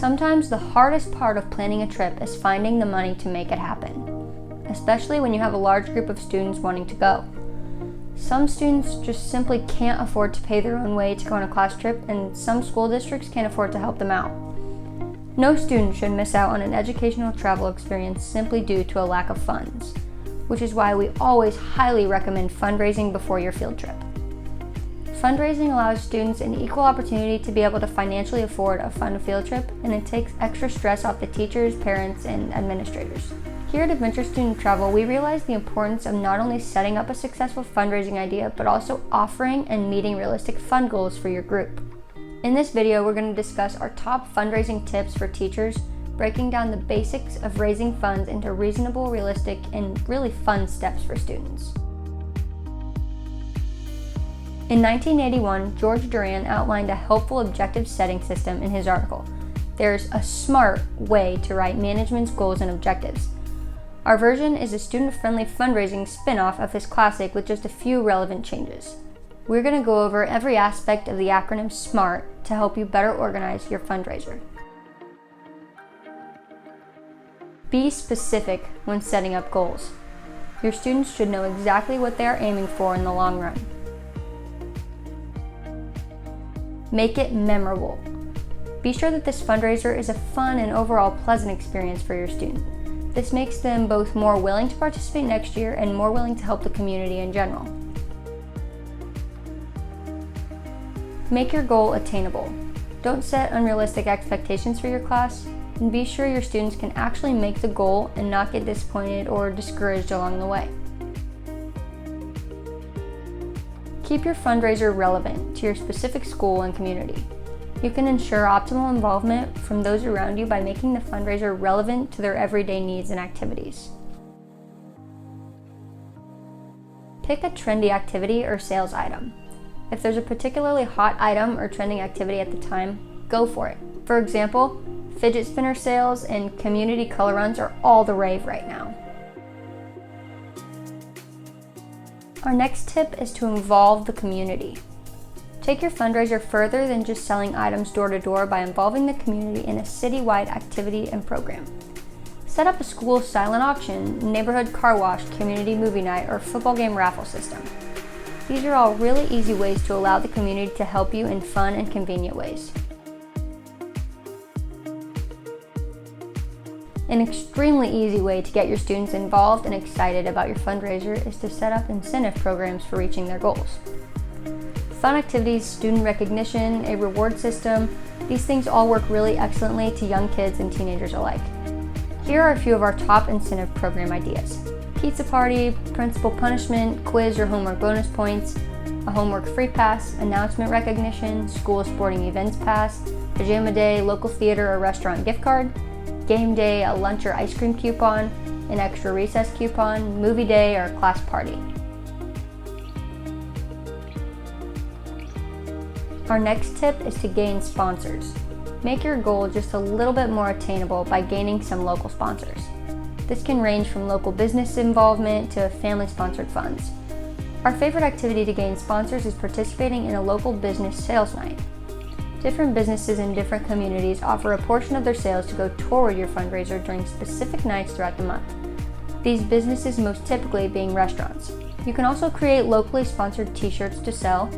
Sometimes the hardest part of planning a trip is finding the money to make it happen, especially when you have a large group of students wanting to go. Some students just simply can't afford to pay their own way to go on a class trip, and some school districts can't afford to help them out. No student should miss out on an educational travel experience simply due to a lack of funds, which is why we always highly recommend fundraising before your field trip. Fundraising allows students an equal opportunity to be able to financially afford a fun field trip, and it takes extra stress off the teachers, parents, and administrators. Here at Adventure Student Travel, we realize the importance of not only setting up a successful fundraising idea, but also offering and meeting realistic fund goals for your group. In this video, we're going to discuss our top fundraising tips for teachers, breaking down the basics of raising funds into reasonable, realistic, and really fun steps for students. In 1981, George Duran outlined a helpful objective setting system in his article, "There's a Smart Way to Write Management's Goals and Objectives." Our version is a student-friendly fundraising spin-off of his classic with just a few relevant changes. We're going to go over every aspect of the acronym SMART to help you better organize your fundraiser. Be specific when setting up goals. Your students should know exactly what they are aiming for in the long run. Make it memorable. Be sure that this fundraiser is a fun and overall pleasant experience for your student. This makes them both more willing to participate next year and more willing to help the community in general. Make your goal attainable. Don't set unrealistic expectations for your class, and be sure your students can actually make the goal and not get disappointed or discouraged along the way. Keep your fundraiser relevant to your specific school and community. You can ensure optimal involvement from those around you by making the fundraiser relevant to their everyday needs and activities. Pick a trendy activity or sales item. If there's a particularly hot item or trending activity at the time, go for it. For example, fidget spinner sales and community color runs are all the rave right now. Our next tip is to involve the community. Take your fundraiser further than just selling items door to door by involving the community in a citywide activity and program. Set up a school silent auction, neighborhood car wash, community movie night, or football game raffle system. These are all really easy ways to allow the community to help you in fun and convenient ways. An extremely easy way to get your students involved and excited about your fundraiser is to set up incentive programs for reaching their goals. Fun activities, student recognition, a reward system, these things all work really excellently to young kids and teenagers alike. Here are a few of our top incentive program ideas: pizza party, principal punishment, quiz or homework bonus points, a homework free pass, announcement recognition, school sporting events pass, pajama day, local theater or restaurant gift card, game day, a lunch or ice cream coupon, an extra recess coupon, movie day, or class party. Our next tip is to gain sponsors. Make your goal just a little bit more attainable by gaining some local sponsors. This can range from local business involvement to family-sponsored funds. Our favorite activity to gain sponsors is participating in a local business sales night. Different businesses in different communities offer a portion of their sales to go toward your fundraiser during specific nights throughout the month. These businesses most typically being restaurants. You can also create locally sponsored t-shirts to sell,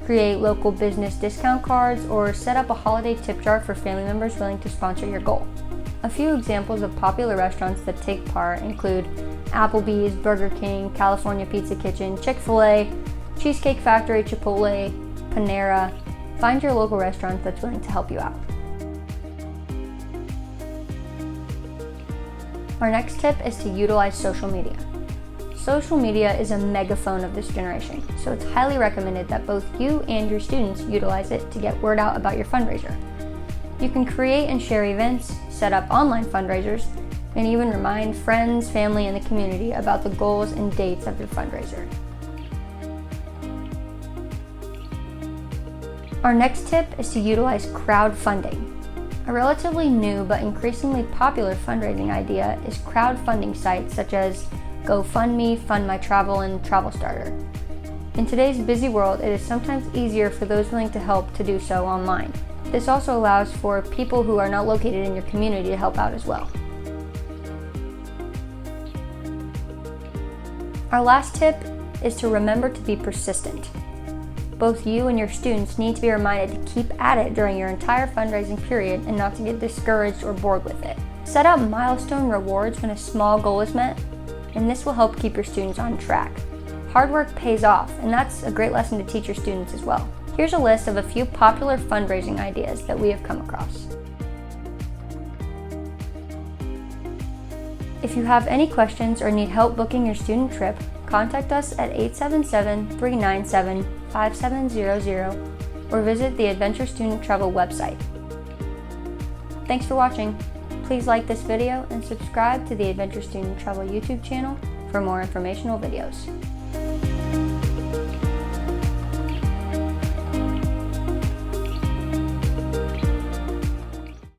create local business discount cards, or set up a holiday tip jar for family members willing to sponsor your goal. A few examples of popular restaurants that take part include Applebee's, Burger King, California Pizza Kitchen, Chick-fil-A, Cheesecake Factory, Chipotle, Panera. Find your local restaurant that's willing to help you out. Our next tip is to utilize social media. Social media is a megaphone of this generation, so it's highly recommended that both you and your students utilize it to get word out about your fundraiser. You can create and share events, set up online fundraisers, and even remind friends, family, and the community about the goals and dates of your fundraiser. Our next tip is to utilize crowdfunding. A relatively new but increasingly popular fundraising idea is crowdfunding sites such as GoFundMe, Fund My Travel, and Travel Starter. In today's busy world, it is sometimes easier for those willing to help to do so online. This also allows for people who are not located in your community to help out as well. Our last tip is to remember to be persistent. Both you and your students need to be reminded to keep at it during your entire fundraising period and not to get discouraged or bored with it. Set out milestone rewards when a small goal is met, and this will help keep your students on track. Hard work pays off, and that's a great lesson to teach your students as well. Here's a list of a few popular fundraising ideas that we have come across. If you have any questions or need help booking your student trip, contact us at 877-397-5700 or visit the Adventure Student Travel website. Thanks for watching. Please like this video and subscribe to the Adventure Student Travel YouTube channel for more informational videos.